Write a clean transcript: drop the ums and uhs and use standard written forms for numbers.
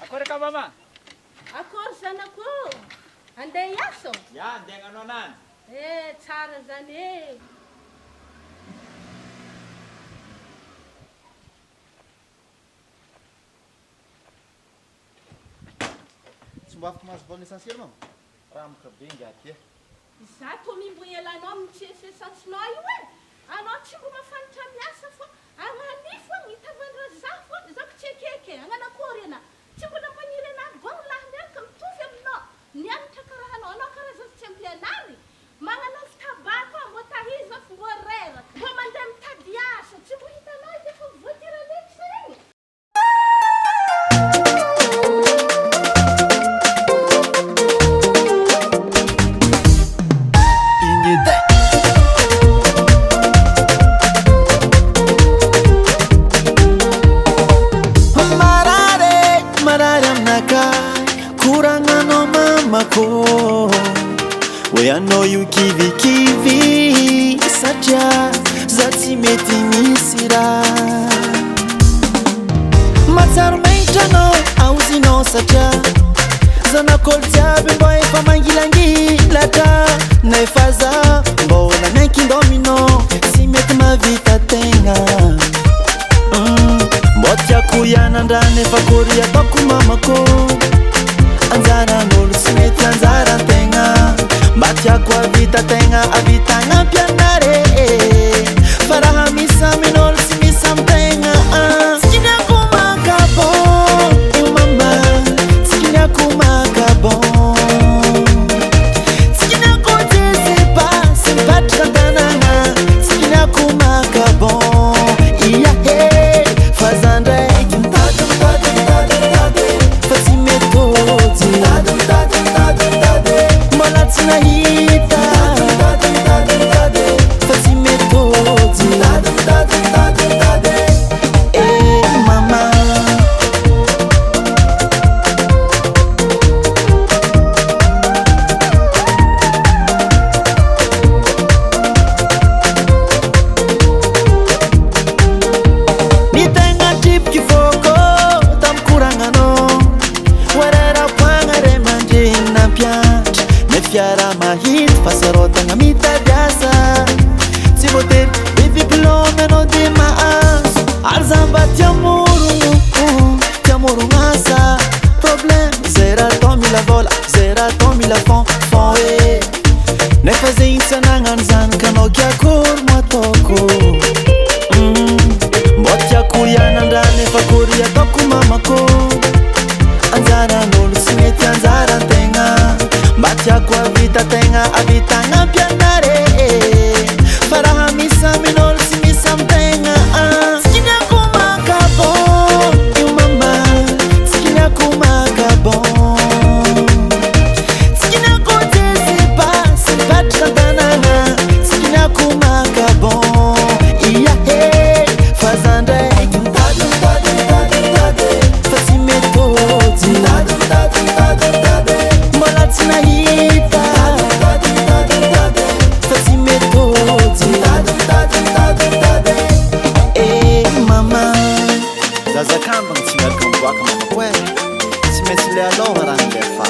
Akory ka mama? Akory zanako, andeha hiasa? Ya, andeha hagnano anany. Tsara zany e. Tsy mba afaka mahazo vola essentiel mama? Raha moka be ingaty e. Za to mimboy elanao mitsesy esansinao io e. Anao tsy mbo mafanitra miasa fo. Agnani fo mitavandra za fo. Zako tsekeke. Agnanakory ana. Tsy mbola maniry anahy gony lahy miaraka mitovy aminao. Nianatra karaha anao. Anao karaha zao tsy ampianary. Magnano fitabako mbo tahiza fo mbo reraka. Mbo mandeha mitady asa. Tsy mbo hitanao ity fa voatira letra igny. Way I know you kivi satria za tsy mety misy raha matsaro maitranao aozinao satria zanak'olo jiaby mbo efa mangilangilatra na efa za mbola miankin-dominao sy mety mavita tegna mbo tiako ianandrana efa kory ataoko mamako anjaran'olo tsy mety anjaran-tegna mba tiako avita tegna avitagna ampianare fa raha misy amin'olo tsy misy am-tegna tsy kiniako makabon io mama tsy kiniako makabon tsy kiniako jesepa sy mipatra tanàna tsy kiniako makabon iahe fa za ndraiky mitady fa tsy mety ôjy mbola tsy nahita fa tsy mety ôjy mama ny tegna tripiky fôkô tamikoragnanao warara-poagna ray mandregny nampiatra me fiara mahity fasarotagna mitady asa tsy voatery be diplôme anao de mahazo ary za mba tiamorogno asa problème zay raha atao mila vola zay raha atao mila fon e nefa zegny tsy anagnano zanakanao kiakory mo ataoko mbo tiako ianandrana efa kory ataoko mamako anjaran'olo tsy mety anjaran-tegna mba tiako avita tegna avitagna ampianare fa raha misy amin'olo tsy misy am-tegna tsy kiniako makabon io mama tsy kiniako makabon tsy kiniako jesepa sy mipatra tanàna tsy kiniako makabon iahe fa za ndraiky mitady fa tsy mety ôjy mbola tsy nahita fa tsy mety ôjy mama Zazakambagna tsy miaraka miboaka mamako e tsy maintsy le aloha raha ndefa